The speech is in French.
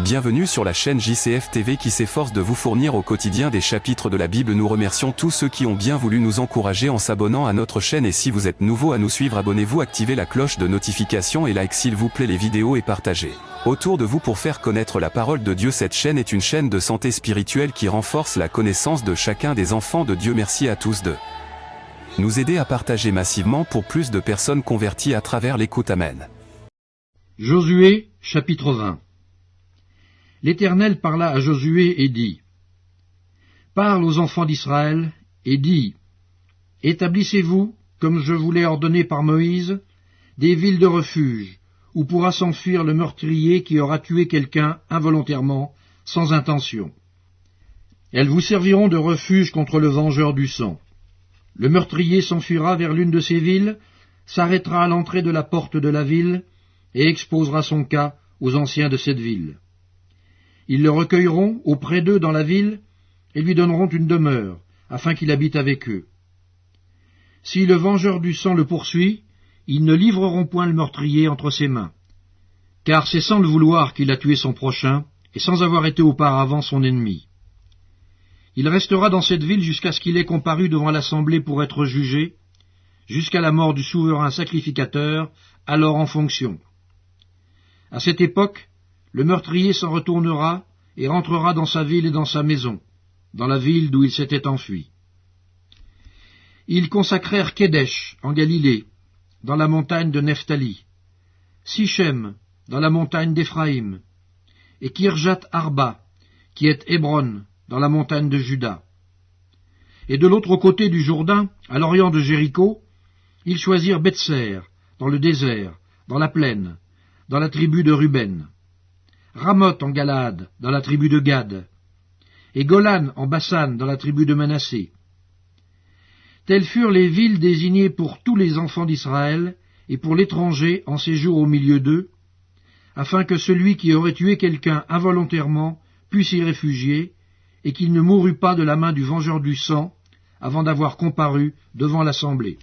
Bienvenue sur la chaîne JCF TV qui s'efforce de vous fournir au quotidien des chapitres de la Bible. Nous remercions tous ceux qui ont bien voulu nous encourager en s'abonnant à notre chaîne, et si vous êtes nouveau à nous suivre, abonnez-vous, activez la cloche de notification et like s'il vous plaît les vidéos et partagez autour de vous pour faire connaître la parole de Dieu. Cette chaîne est une chaîne de santé spirituelle qui renforce la connaissance de chacun des enfants de Dieu. Merci à tous de nous aider à partager massivement pour plus de personnes converties à travers l'écoute. Amen. Josué, chapitre 20. L'Éternel parla à Josué et dit : Parle aux enfants d'Israël et dis : Établissez-vous, comme je vous l'ai ordonné par Moïse, des villes de refuge, où pourra s'enfuir le meurtrier qui aura tué quelqu'un involontairement, sans intention. Elles vous serviront de refuge contre le vengeur du sang. Le meurtrier s'enfuira vers l'une de ces villes, s'arrêtera à l'entrée de la porte de la ville, et exposera son cas aux anciens de cette ville. Ils le recueilleront auprès d'eux dans la ville, et lui donneront une demeure, afin qu'il habite avec eux. Si le vengeur du sang le poursuit, ils ne livreront point le meurtrier entre ses mains, car c'est sans le vouloir qu'il a tué son prochain, et sans avoir été auparavant son ennemi. Il restera dans cette ville jusqu'à ce qu'il ait comparu devant l'assemblée pour être jugé, jusqu'à la mort du souverain sacrificateur, alors en fonction. À cette époque, le meurtrier s'en retournera et rentrera dans sa ville et dans sa maison, dans la ville d'où il s'était enfui. Ils consacrèrent Kédesh, en Galilée, dans la montagne de Nephtali, Sichem, dans la montagne d'Éphraïm, et Kirjat Arba, qui est Hébron, dans la montagne de Juda. Et de l'autre côté du Jourdain, à l'orient de Jéricho, ils choisirent Bethser, dans le désert, dans la plaine, dans la tribu de Ruben, Ramoth en Galaad, dans la tribu de Gad, et Golan en Bassan, dans la tribu de Manassé. Telles furent les villes désignées pour tous les enfants d'Israël, et pour l'étranger en séjour au milieu d'eux, afin que celui qui aurait tué quelqu'un involontairement puisse y réfugier, et qu'il ne mourût pas de la main du vengeur du sang, avant d'avoir comparu devant l'assemblée.